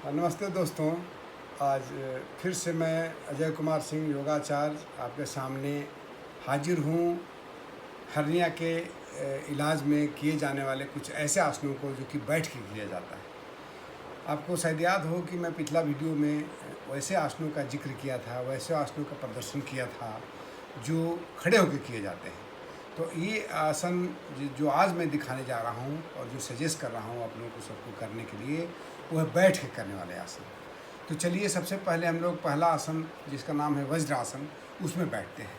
नमस्ते दोस्तों। आज फिर से मैं अजय कुमार सिंह योगाचार्य आपके सामने हाजिर हूँ हर्निया के इलाज में किए जाने वाले कुछ ऐसे आसनों को जो कि बैठ के किया जाता है। आपको शायद याद हो कि मैं पिछला वीडियो में वैसे आसनों का जिक्र किया था, वैसे आसनों का प्रदर्शन किया था जो खड़े होकर किए जाते हैं। तो ये आसन जो आज मैं दिखाने जा रहा हूँ और जो सजेस्ट कर रहा हूँ आप लोगों को सबको करने के लिए, वो है बैठ के करने वाले आसन। तो चलिए सबसे पहले हम लोग पहला आसन जिसका नाम है वज्रासन, उसमें बैठते हैं।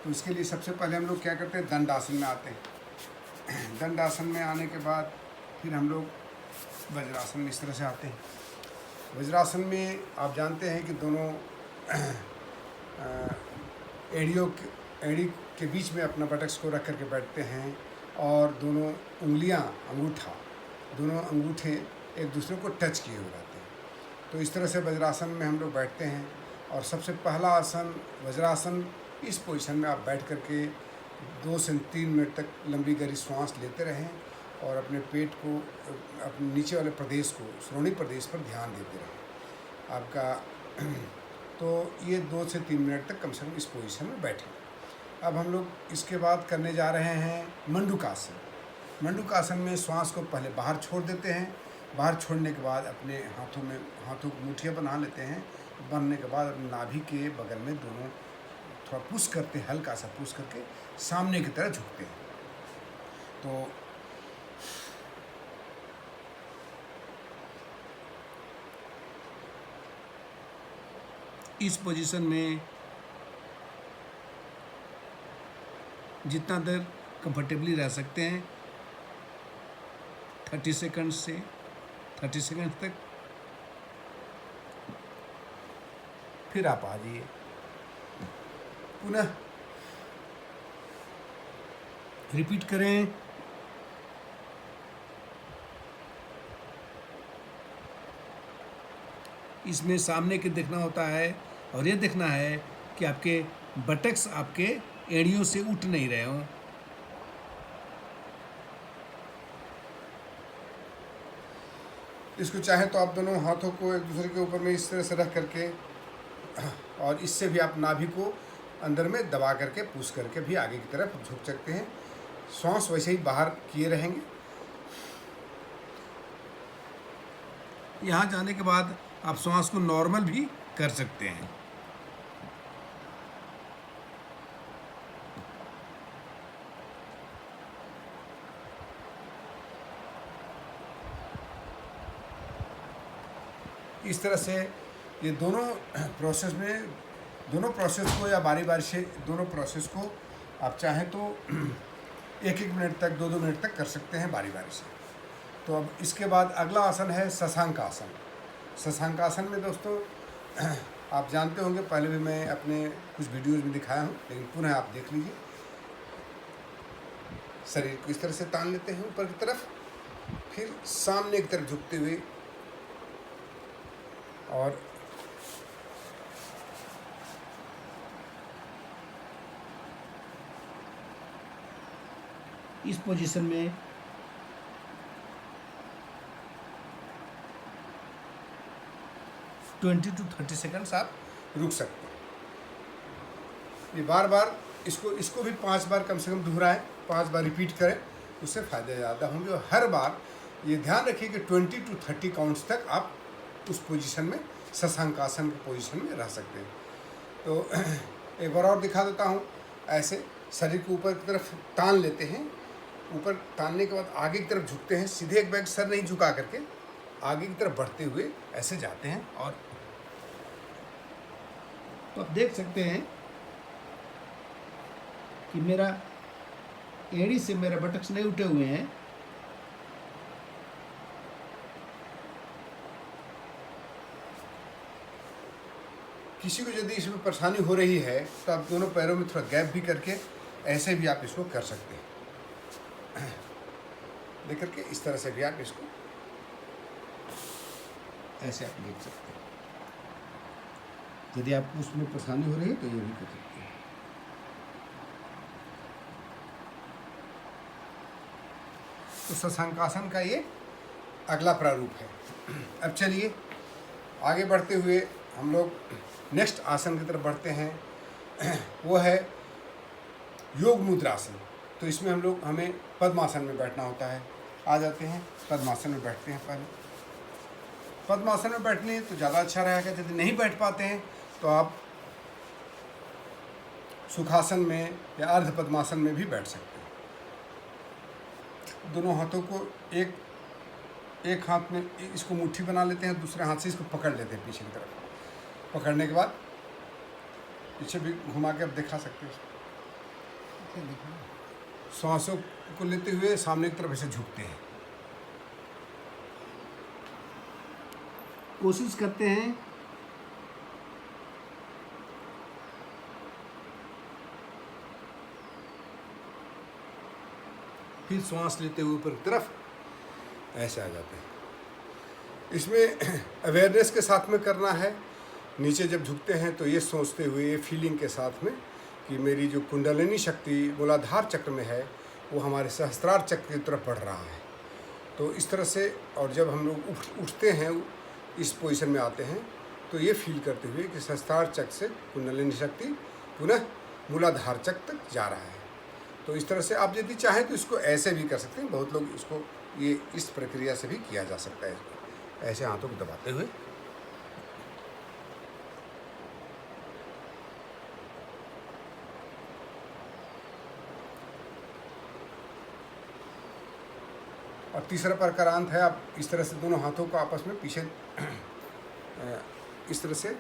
तो इसके लिए सबसे पहले हम लोग क्या करते हैं, दंड आसन में आते हैं। दंड आसन में आने के बाद फिर हम लोग वज्रासन में इस तरह से आते हैं। वज्रासन में आप जानते हैं कि दोनों एड़ी के बीच में अपना बटक्स को रख करके बैठते हैं और दोनों उंगलियां, दोनों अंगूठे एक दूसरे को टच किए हुए रहते हैं। तो इस तरह से वज्रासन में हम लोग बैठते हैं। और सबसे पहला आसन वज्रासन, इस पोजीशन में आप बैठ करके 2 से 3 मिनट तक लंबी गहरी सांस लेते रहें और अपने पेट को, अपने नीचे वाले प्रदेश को, श्रोणी प्रदेश पर ध्यान देते रहें आपका। तो ये 2 से 3 मिनट तक कम से कम इस पोजीशन में बैठें। अब हम लोग इसके बाद करने जा रहे हैं मंडूकासन। मंडूकासन में श्वास को पहले बाहर छोड़ देते हैं। बाहर छोड़ने के बाद अपने हाथों को मुठियाँ बना लेते हैं। बनने के बाद अपने नाभि के बगल में दोनों थोड़ा पुश करते हैं, हल्का सा पुश करके सामने की तरह झुकते हैं। तो इस पोजीशन में जितना देर कंफर्टेबली रह सकते हैं 30 सेकंड से 30 सेकंड तक, फिर आप आ जाइए। पुनः रिपीट करें। इसमें सामने के देखना होता है और ये देखना है कि आपके बटक्स आपके एड़ियों से उठ नहीं रहे हों। इसको चाहे तो आप दोनों हाथों को एक दूसरे के ऊपर में इस तरह से रख करके, और इससे भी आप नाभि को अंदर में दबा करके पुश करके भी आगे की तरफ झुक सकते हैं। श्वास वैसे ही बाहर किए रहेंगे। यहाँ जाने के बाद आप श्वास को नॉर्मल भी कर सकते हैं। इस तरह से ये दोनों प्रोसेस को या बारी बारी से दोनों प्रोसेस को आप चाहें तो 1-1 मिनट तक, 2-2 मिनट तक कर सकते हैं बारी बारी से। तो अब इसके बाद अगला आसन है शशांकासन। शशांकासन में दोस्तों आप जानते होंगे, पहले भी मैं अपने कुछ वीडियोज़ में दिखाया हूँ, लेकिन पुनः आप देख लीजिए। शरीर को इस तरह से तान लेते हैं ऊपर की तरफ, फिर सामने की तरफ झुकते हुए और इस पोजीशन में ट्वेंटी टू 30 सेकंड्स आप रुक सकते हैं। ये बार बार इसको भी 5 बार कम से कम दोहराएं, 5 बार रिपीट करें, उससे फ़ायदे ज़्यादा होंगे। और हर बार ये ध्यान रखिए कि 20 to 30 काउंट्स तक आप उस पोजीशन में, शशांकासन की पोजीशन में रह सकते हैं। तो एक बार और दिखा देता हूँ। ऐसे शरीर को ऊपर की तरफ तान लेते हैं। ऊपर तानने के बाद आगे की तरफ झुकते हैं, सीधे एक बैग सर नहीं झुका करके आगे की तरफ बढ़ते हुए ऐसे जाते हैं। और तो आप देख सकते हैं कि मेरा एड़ी से मेरा बटक्स नहीं उठे हुए हैं। किसी को यदि इसमें परेशानी हो रही है तो आप दोनों पैरों में थोड़ा गैप भी करके ऐसे भी आप इसको कर सकते हैं। देख करके इस तरह से भी आप इसको ऐसे आप देख सकते हैं। यदि आपको उसमें परेशानी हो रही है तो ये भी कर सकते हैं। तो शशांकासन का ये अगला प्रारूप है। अब चलिए आगे बढ़ते हुए हम लोग नेक्स्ट आसन की तरफ बढ़ते हैं। वो है योग मुद्रासन। तो इसमें हमें पद्मासन में बैठना होता है। आ जाते हैं पद्मासन में बैठते हैं। पहले पद्मासन में बैठने तो ज़्यादा अच्छा रहेगा। यदि नहीं बैठ पाते हैं तो आप सुखासन में या अर्ध पद्मासन में भी बैठ सकते हैं। दोनों हाथों को एक हाथ में इसको मुट्ठी बना लेते हैं, दूसरे हाथ से इसको पकड़ लेते हैं पीछे की तरफ। पकड़ने के बाद पीछे भी घुमा के आप दिखा सकते हैं। सांसों को लेते हुए सामने की तरफ ऐसे झुकते हैं। कोशिश करते हैं फिर सांस लेते हुए ऊपर की तरफ ऐसे आ जाते हैं। इसमें अवेयरनेस के साथ में करना है। नीचे जब झुकते हैं तो ये सोचते हुए, ये फीलिंग के साथ में कि मेरी जो कुंडलिनी शक्ति मूलाधार चक्र में है वो हमारे सहस्त्रार चक्र की तरफ बढ़ रहा है। तो इस तरह से, और जब हम लोग उठते हैं, इस पोजीशन में आते हैं, तो ये फील करते हुए कि सहस्त्रार चक्र से कुंडलिनी शक्ति पुनः मूलाधार चक्र तक जा रहा है। तो इस तरह से आप यदि चाहें तो इसको ऐसे भी कर सकते हैं। बहुत लोग इसको ये इस प्रक्रिया से भी किया जा सकता है, ऐसे हाथों को दबाते हुए। और तीसरा प्रकारांत है, आप इस तरह से दोनों हाथों को आपस में पीछे इस तरह से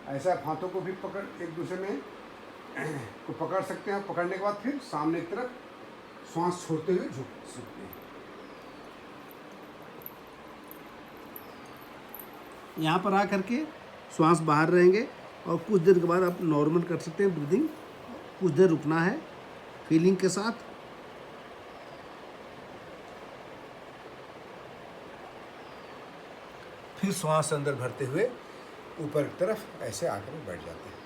ऐसा आप हाथों को भी पकड़ एक दूसरे में को पकड़ सकते हैं। पकड़ने के बाद फिर सामने की तरफ श्वास छोड़ते हुए झुक सकते हैं। यहाँ पर आ करके श्वास बाहर रहेंगे और कुछ देर के बाद आप नॉर्मल कर सकते हैं ब्रीदिंग। कुछ देर रुकना है फीलिंग के साथ। फिर श्वास अंदर भरते हुए ऊपर की तरफ ऐसे आकर बैठ जाते हैं।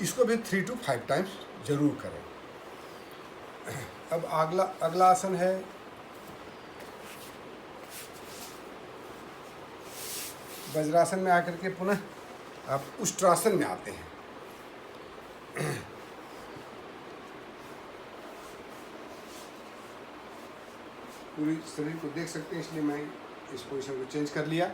इसको भी 3 to 5 टाइम्स जरूर करें। अब अगला आसन है वज्रासन में आकर के पुनः आप उष्ट्रासन में आते हैं। पूरी शरीर को देख सकते हैं, इसलिए मैं इस पोजीशन को चेंज कर लिया।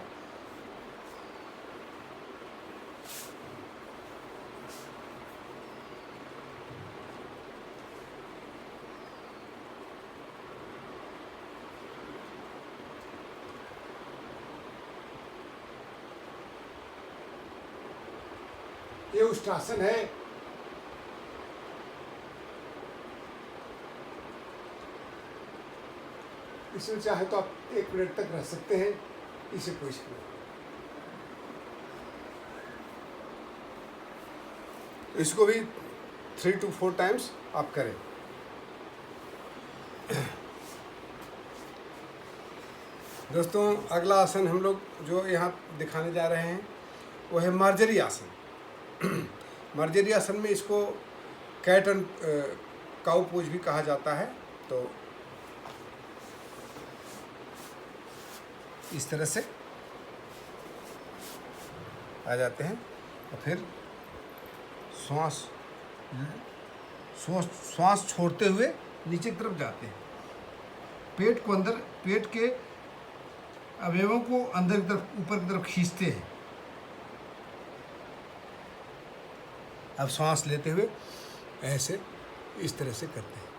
ये उष्ट्रासन है। इसमें चाहे तो आप 1 मिनट तक रह सकते हैं इसे पोजीशन में। इसको भी 3 to 4 टाइम्स आप करें। दोस्तों, अगला आसन हम लोग जो यहाँ दिखाने जा रहे हैं वो है मार्जरी आसन। मार्जरी आसन में इसको कैट एंड काऊ पोज भी कहा जाता है। तो इस तरह से आ जाते हैं और फिर श्वास छोड़ते हुए नीचे की तरफ जाते हैं। पेट के अवयवों को अंदर की तरफ, ऊपर की तरफ खींचते हैं। अब श्वास लेते हुए ऐसे इस तरह से करते हैं।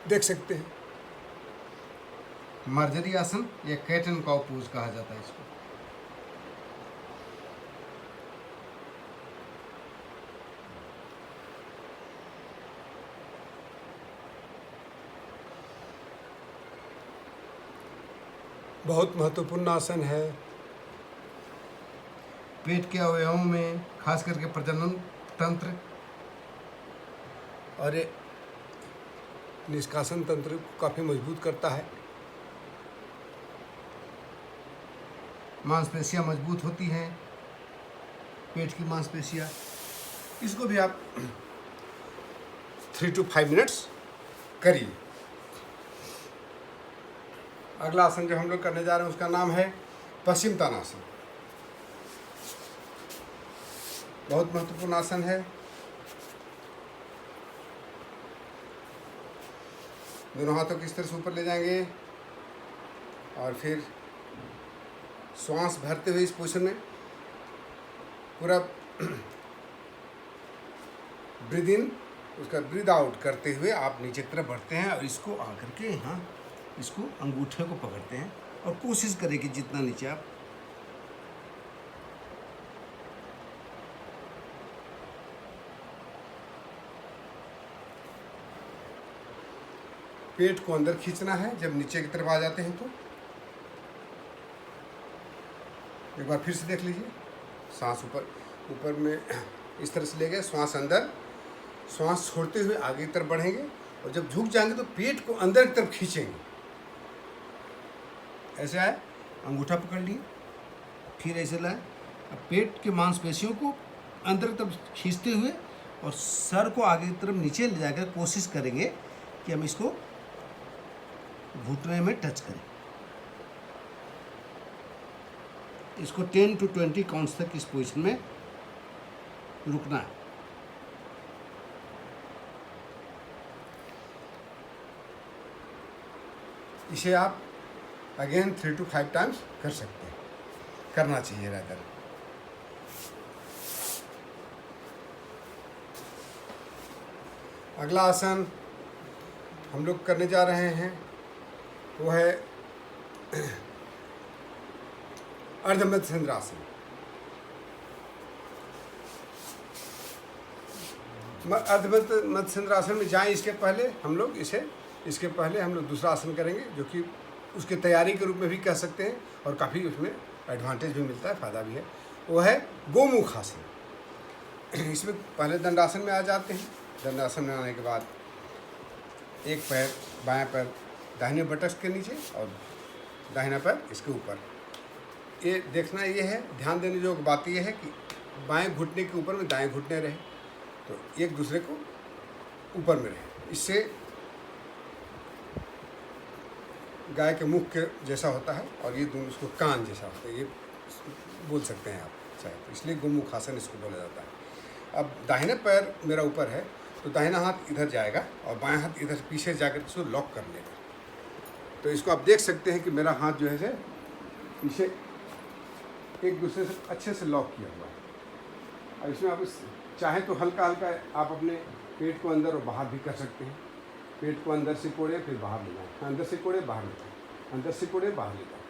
देख सकते हैं, मार्जरी आसन या कैट एंड काऊ पोज कहा जाता है इसको। बहुत महत्वपूर्ण आसन है। पेट के अवयवों में खास करके प्रजनन तंत्र और निष्कासन तंत्र को काफ़ी मजबूत करता है। मांसपेशियां मजबूत होती हैं, पेट की मांसपेशियां। इसको भी आप 3 to 5 मिनट्स करिए। अगला आसन जो हम लोग करने जा रहे हैं उसका नाम है पश्चिम तानासन। बहुत महत्वपूर्ण आसन है। दोनों हाथों को इस तरह से ऊपर ले जाएंगे और फिर श्वास भरते हुए इस पोजीशन में पूरा ब्रीद इन, उसका ब्रीद आउट करते हुए आप नीचे की तरफ बढ़ते हैं और इसको आकर के यहाँ इसको अंगूठे को पकड़ते हैं और कोशिश करें कि जितना नीचे आप पेट को अंदर खींचना है। जब नीचे की तरफ आ जाते हैं तो एक बार फिर से देख लीजिए, सांस ऊपर में इस तरह से ले गए, श्वास अंदर, श्वास छोड़ते हुए आगे की तरफ बढ़ेंगे और जब झुक जाएंगे तो पेट को अंदर की तरफ खींचेंगे। ऐसे आए, अंगूठा पकड़ लिए, फिर ऐसे लाए, अब पेट के मांसपेशियों को अंदर की तरफ खींचते हुए और सर को आगे की तरफ नीचे ले जाकर कोशिश करेंगे कि हम इसको घुटने में टच करें। इसको 10 to 20 काउंट्स तक इस पोजीशन में रुकना है। इसे आप अगेन 3 to 5 टाइम्स कर सकते हैं, करना चाहिए रहता है। अगला आसन हम लोग करने जा रहे हैं वो है अर्ध मत्स्येंद्रासन। अर्ध मत्स्येंद्रासन में जाएं इसके पहले हम लोग दूसरा आसन करेंगे जो कि उसके तैयारी के रूप में भी कह सकते हैं और काफ़ी उसमें एडवांटेज भी मिलता है, फ़ायदा भी है। वो है गोमुख आसन। इसमें पहले दंडासन में आ जाते हैं। दंडासन में आने के बाद एक पैर, बायां पैर दाहिने बटक्स के नीचे और दाहिना पैर इसके ऊपर। ये देखना ये है, ध्यान देने जो बात ये है कि बाएं घुटने के ऊपर में दाएं घुटने रहे तो एक दूसरे को ऊपर में रहे। इससे गाय के मुख के जैसा होता है और ये दोनों उसको कान जैसा होता है, ये बोल सकते हैं आप चाहे तो, इसलिए गोमुख आसन इसको बोला जाता है। अब दाहिने पैर मेरा ऊपर है तो दाहिना हाथ इधर जाएगा और बाएं हाथ इधर पीछे जाकर इसको लॉक कर लेगा। तो इसको आप देख सकते हैं कि मेरा हाथ जो है पीछे एक दूसरे से अच्छे से लॉक किया हुआ है। अब इसमें आप चाहें तो हल्का हल्का आप अपने पेट को अंदर और बाहर भी कर सकते हैं। पेट को अंदर से कोड़े फिर बाहर ले जाएं, अंदर से कोड़े बाहर ले जाएं, अंदर से कोड़े बाहर ले जाएं।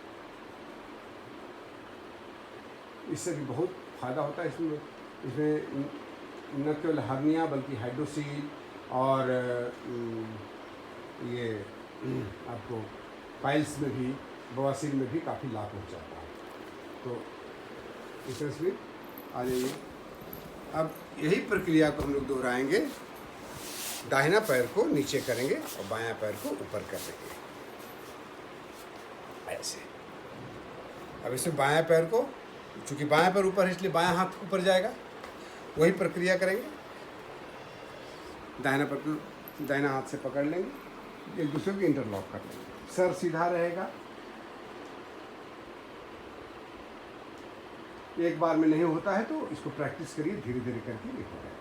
इससे भी बहुत फ़ायदा होता है। इसमें न केवल हर्निया बल्कि हाइड्रोसील और ये आपको पाइल्स में भी, बवासीर में भी काफ़ी लाभ पहुँचाता है। तो इस तरह से आ जाइए। अब यही प्रक्रिया को हम लोग दोहराएंगे। दाहिना पैर को नीचे करेंगे और बायां पैर को ऊपर कर देंगे ऐसे। अब इसमें बायां पैर को, चूँकि बायां पैर ऊपर है इसलिए बायां हाथ ऊपर जाएगा, वही प्रक्रिया करेंगे। दाहिना पैर को दाहिना हाथ से पकड़ लेंगे, एक दूसरे को इंटरलॉक कर लेंगे, सर सीधा रहेगा। एक बार में नहीं होता है तो इसको प्रैक्टिस करिए, धीरे धीरे करके ये हो जाएगा।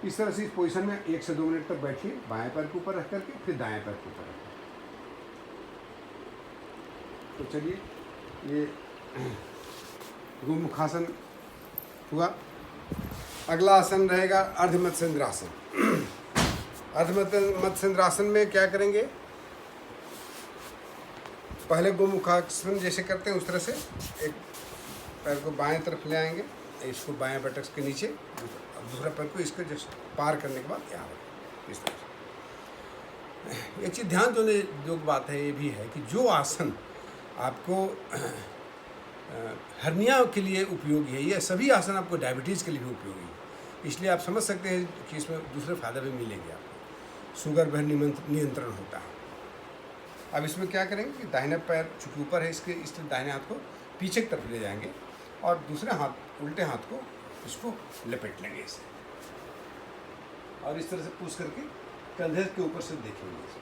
इस तरह से इस पोजीशन में 1 से 2 मिनट तक बैठिए, बाएं पैर के ऊपर रख करके फिर दाएं पैर के ऊपर रखें। तो चलिए, ये गोमुखासन हुआ। अगला आसन रहेगा अर्ध मत्स्येंद्रासन। अर्ध मत्स्येंद्रासन में क्या करेंगे, पहले गोमुखासन जैसे करते हैं उस तरह से एक पैर को बाएं तरफ ले आएंगे, इसको बाएं बटक्स के नीचे, दूसरा पैर को इसको जस्ट पार करने के बाद यहाँ रखें इस तरह से। एक चीज़ ध्यान देने योग्य बात है ये भी है कि जो आसन आपको हर्निया के लिए उपयोगी है, ये सभी आसन आपको डायबिटीज़ के लिए भी उपयोगी है। इसलिए आप समझ सकते हैं कि इसमें दूसरे फायदे भी मिलेंगे आपको। शुगर भी नियंत्रण होता है। अब इसमें क्या करेंगे कि दाहिने पैर चूँकि ऊपर है इसके, इसलिए दाहिने हाथ को पीछे की तरफ ले जाएंगे और दूसरे हाथ, उल्टे हाथ को इसको लपेट लेंगे इसे और इस तरह से पुश करके कंधे के ऊपर से देखेंगे।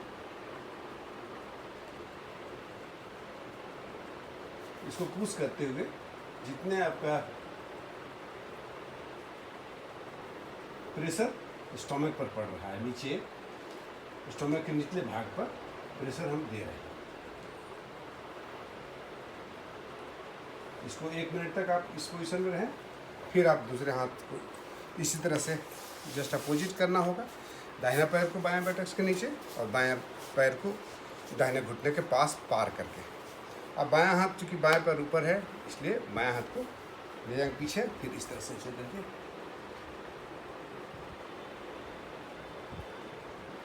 इसको पुश करते हुए जितने आपका प्रेशर स्टोमक पर पड़ रहा है, नीचे स्टोमक के निचले भाग पर प्रेशर हम दे रहे हैं। इसको 1 मिनट तक आप इस पोजीशन में रहें, फिर आप दूसरे हाथ को इसी तरह से जस्ट अपोजिट करना होगा। दाहिना पैर को बाएं बटक्स के नीचे और बाएं पैर को दाहिने घुटने के पास पार करके। अब बायां हाथ चूँकि बाएं पैर ऊपर है, इसलिए बायां हाथ को ले जाएंगे पीछे, फिर इस तरह से चल करके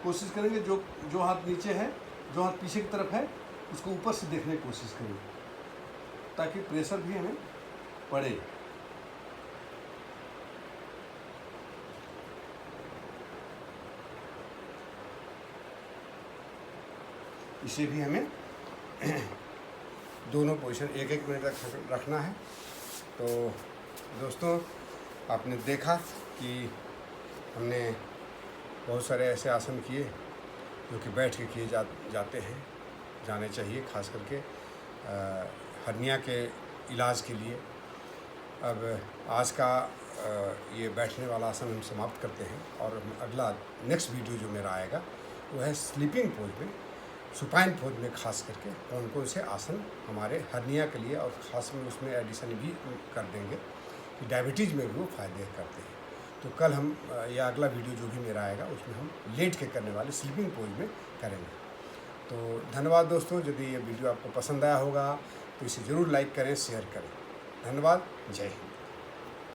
कोशिश करेंगे जो हाथ नीचे है, जो हाथ पीछे की तरफ है, उसको ऊपर से देखने की कोशिश करेंगे ताकि प्रेशर भी हमें पड़े। इसे भी हमें दोनों पोजीशन 1-1 मिनट तक रखना है। तो दोस्तों, आपने देखा कि हमने बहुत सारे ऐसे आसन किए जो कि बैठ के किए जाने चाहिए, खास करके हर्निया के इलाज के लिए। अब आज का ये बैठने वाला आसन हम समाप्त करते हैं और अगला नेक्स्ट वीडियो जो मेरा आएगा वो है स्लीपिंग पोज में, सुपाइन पोज में खास करके कौन कौन से आसन हमारे हर्निया के लिए, और ख़ास में उसमें एडिशन भी कर देंगे कि डायबिटीज़ में भी वो फ़ायदे करते हैं। तो कल हम या अगला वीडियो जो भी मेरा आएगा उसमें हम लेट के करने वाले स्लीपिंग पोज में करेंगे। तो धन्यवाद दोस्तों, यदि ये वीडियो आपको पसंद आया होगा तो इसे ज़रूर लाइक करें, शेयर करें। धन्यवाद, जय हिंद।